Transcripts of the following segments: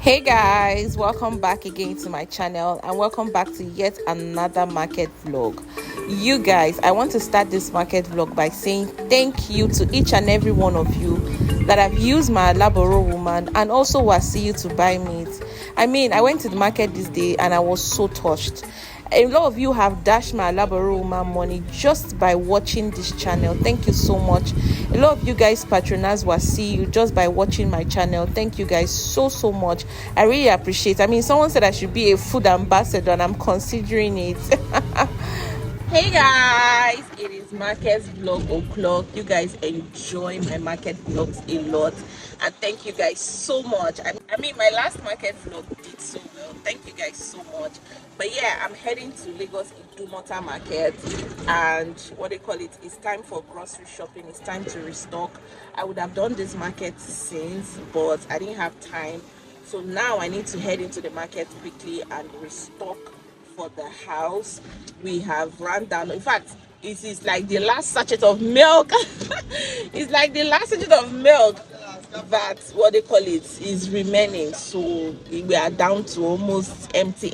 Hey guys, welcome back again to my channel and welcome back to yet another market vlog. You guys, I want to start this market vlog by saying thank you to each and every one of you that have used my Laboro woman and also Wasiu to buy meat. I went to the market this day and I was so touched. A lot of you have dashed my Laboro woman money just by watching this channel. Thank you so much. A lot of you guys patronize Wasiu just by watching my channel. Thank you guys so much. I really appreciate it. Someone said I should be a food ambassador and I'm considering it. Hey guys, it is market vlog o'clock. You guys enjoy my market vlogs a lot and thank you guys so much. My last market vlog did so well. Thank you guys so much. But yeah, I'm heading to Lagos Idumota Market and it's time for grocery shopping. It's time to restock. I would have done this market since, but I didn't have time. So now I need to head into the market quickly and restock for the house. We have run down, in fact it is like the last sachet of milk. It's like the last sachet of milk that is remaining, so we are down to almost empty.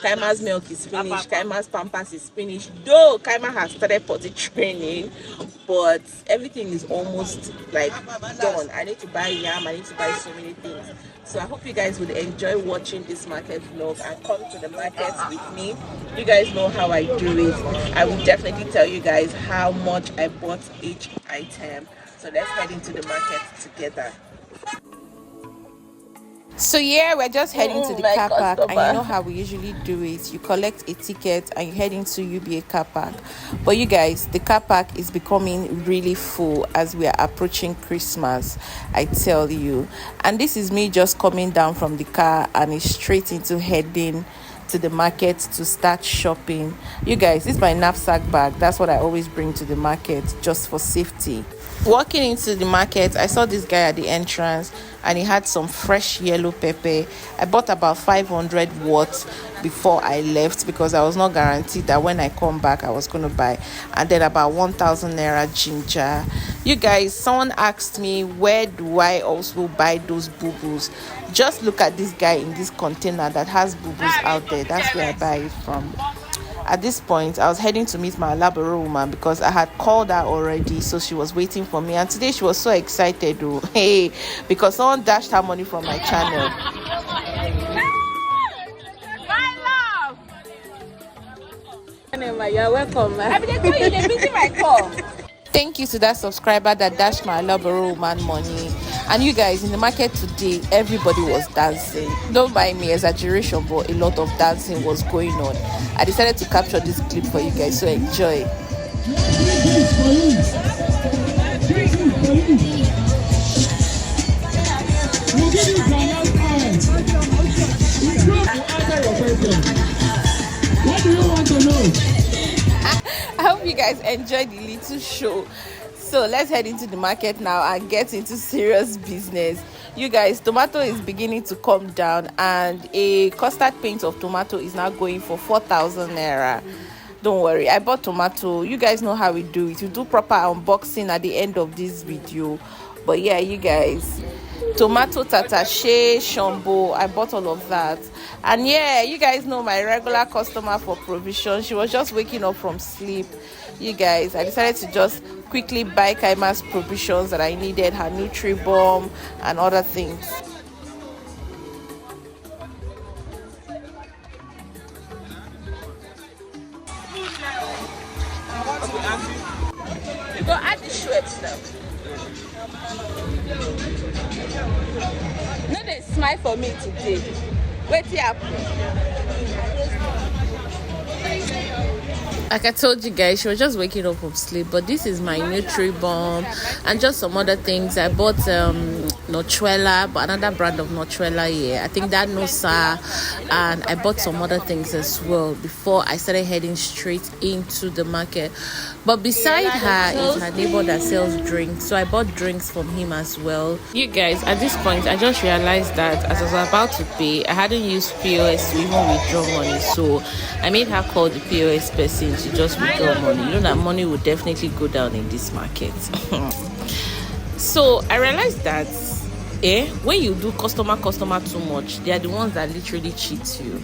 Kaima's milk is finished, Kaima's pampers is finished, though Kaima has started potty training, but everything is almost like done. I need to buy yam, I need to buy so many things. So I hope you guys would enjoy watching this market vlog and come to the market with me. You guys know how I do it. I will definitely tell you guys how much I bought each item. So let's head into the market together. So yeah, we're just heading to the car park, and you know how we usually do it. You collect a ticket and you head into UBA car park. But you guys, the car park is becoming really full as we are approaching Christmas, I tell you. And this is me just coming down from the car and it's straight into heading to the market to start shopping. You guys, this is my knapsack bag. That's what I always bring to the market just for safety. Walking into the market, I saw this guy at the entrance and he had some fresh yellow pepper. I bought about 500 watts before I left because I was not guaranteed that when I come back I was going to buy. And then about 1,000 naira ginger. You guys, someone asked me where do I also buy those boo-boos. Just look at this guy in this container that has boo-boos out there. That's where I buy it from. At this point, I was heading to meet my Laboro woman because I had called her already, so she was waiting for me. And today she was so excited, though. Hey, because someone dashed her money from my channel. My love! You're welcome, man. They're busy my call. Thank you to that subscriber that dashed my Laboro woman money. And you guys, in the market today, everybody was dancing. Don't mind me, exaggeration, but a lot of dancing was going on. I decided to capture this clip for you guys, so enjoy. What do you want to know? I hope you guys enjoyed the little show. So let's head into the market now and get into serious business. You guys, tomato is beginning to come down and a custard paint of tomato is now going for 4,000 naira. Don't worry, I bought tomato. You guys know how we do it. We do proper unboxing at the end of this video. But yeah, you guys, tomato tatashe, shambo, I bought all of that. And yeah, you guys know my regular customer for provision. She was just waking up from sleep. You guys, I decided to just quickly buy Kaima's provisions that I needed, her Nutri-Bomb and other things. You go add the shirts now. No, they smile for me today. Wait here. Like I told you guys, she was just waking up from sleep. But this is my Nutri-Bomb and just some other things. I bought Nochuela, but another brand of Nochuela here. I think that Nosa, and I bought some other things as well before I started heading straight into the market. But beside her is her neighbor that sells drinks, so I bought drinks from him as well. You guys, at this point I just realized that as I was about to pay, I hadn't used POS to even withdraw money, so I made her call the POS person to just withdraw money. You know that money will definitely go down in this market. So I realized that when you do customer too much, they are the ones that literally cheat you.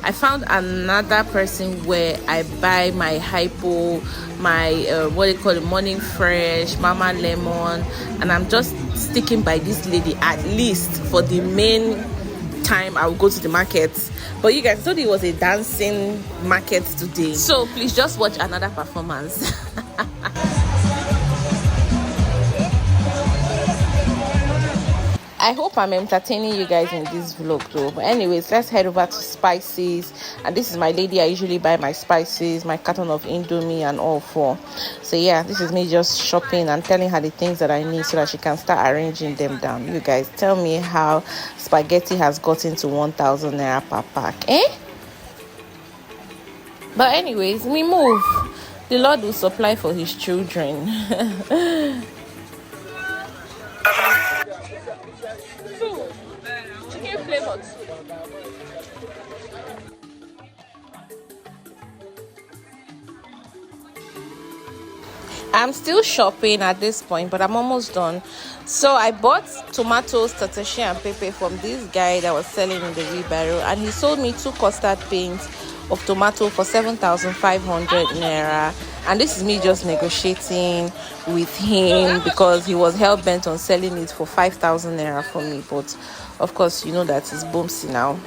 I found another person where I buy my hypo, my what they call it, morning fresh, mama lemon, and I'm just sticking by this lady at least for the main time I will go to the market. But you guys thought it was a dancing market today, so please just watch another performance. I hope I'm entertaining you guys in this vlog though. But anyways, let's head over to spices. And this is my lady I usually buy my spices, my carton of Indomie and all for. So yeah, this is me just shopping and telling her the things that I need so that she can start arranging them down. You guys tell me how spaghetti has gotten to 1,000 naira per pack, But anyways, we move. The Lord will supply for his children. Chicken flavor. I'm still shopping at this point, but I'm almost done. So I bought tomatoes, tatashi and pepper from this guy that was selling in the wheelbarrow, and he sold me 2 custard paints of tomato for 7,500 naira. And this is me just negotiating with him because he was hell-bent on selling it for 5,000 naira for me. But of course, you know that it's boomsy now.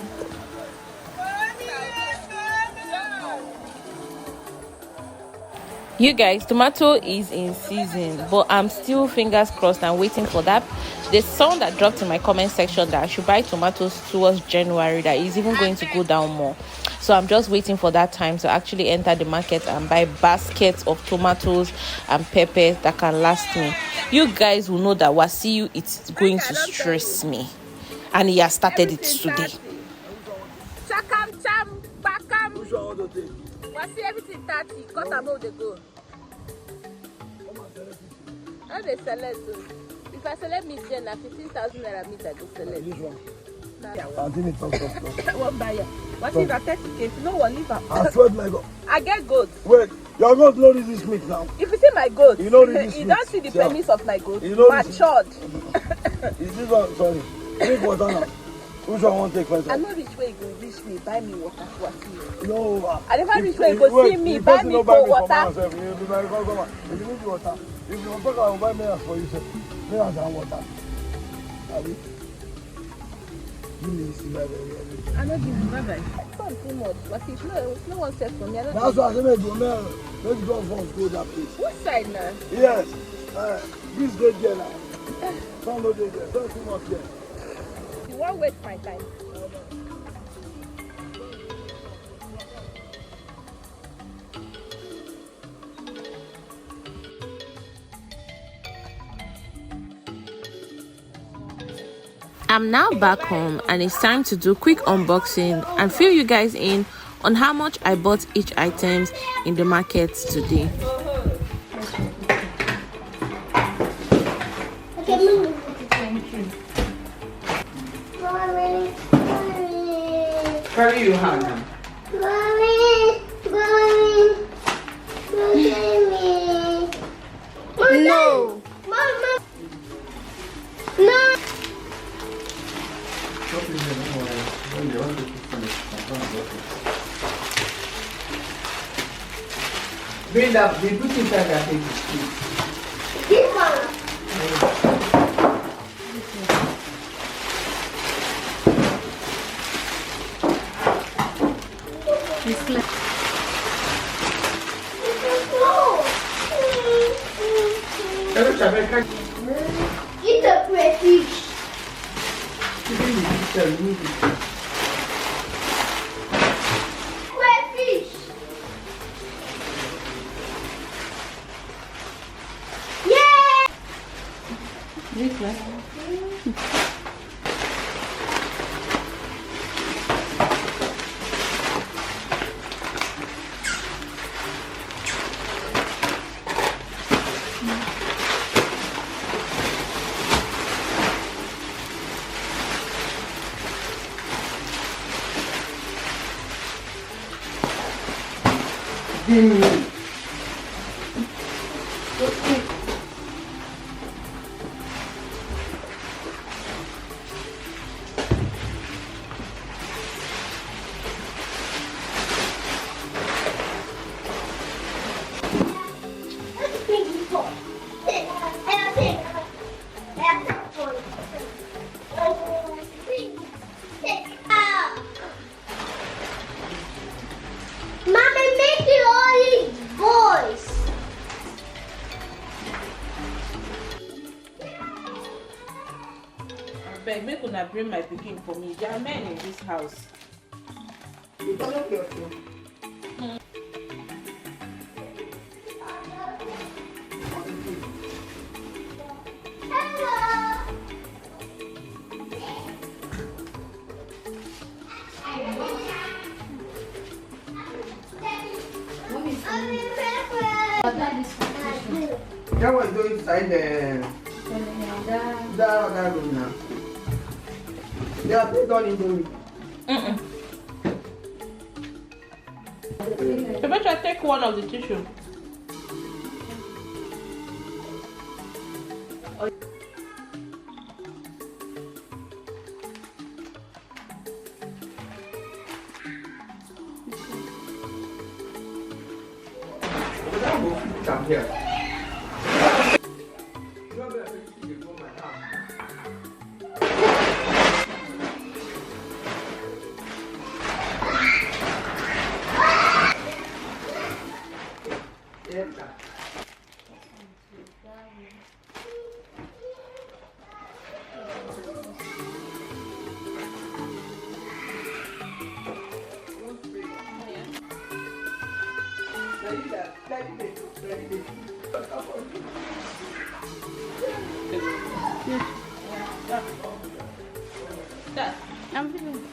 You guys, tomato is in season, but I'm still fingers crossed and waiting for that. There's someone that dropped in my comment section that I should buy tomatoes towards January, that is even going to go down more. So I'm just waiting for that time to actually enter the market and buy baskets of tomatoes and peppers that can last me. You guys will know that Wasiu, it's going to stress me, and he has started it today. See everything 30, cut about the go. How they select? If I select meat, then 15,000 naira meat, I go select. This one. One buyer. What is that 30K? No one leave. I swear my God. I get goat. Wait, your goat don't read this meat now. If you see my goat, you don't read this you meat. don't see the premise of my goat. You know matured. Is this one? Sorry. Drink water now. Which one won't take first? I know which way you go reach me, buy me water for you. No. I never reach where you go see me, buy me for water. You be my customer. If you need water, if you want to talk, buy me for you, sir. Me and water. Abi? Give me this thing. I know give you, bye-bye. Come too much. What if no one said for me? That's why I said, let's go first, go that place. Which side now? Yes. This good there now. Don't go there. Don't too much there. You won't waste my time. I'm now back home and it's time to do quick unboxing and fill you guys in on how much I bought each items in the market today. Carry your hand. No. No. Bring up, we put inside that thing. This one. Eat the crayfish. Crayfish. Yeah. I bring my picking for me. There are men in this house. You turn up your phone. That was going inside that room now. They are put on into me. You better take one of the tissue. Come here. I'm feeling.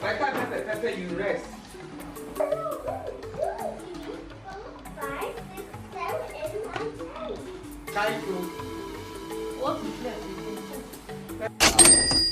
By the time you rest. 5, 6, 7, 8, 9, 10. Thank you. What is that?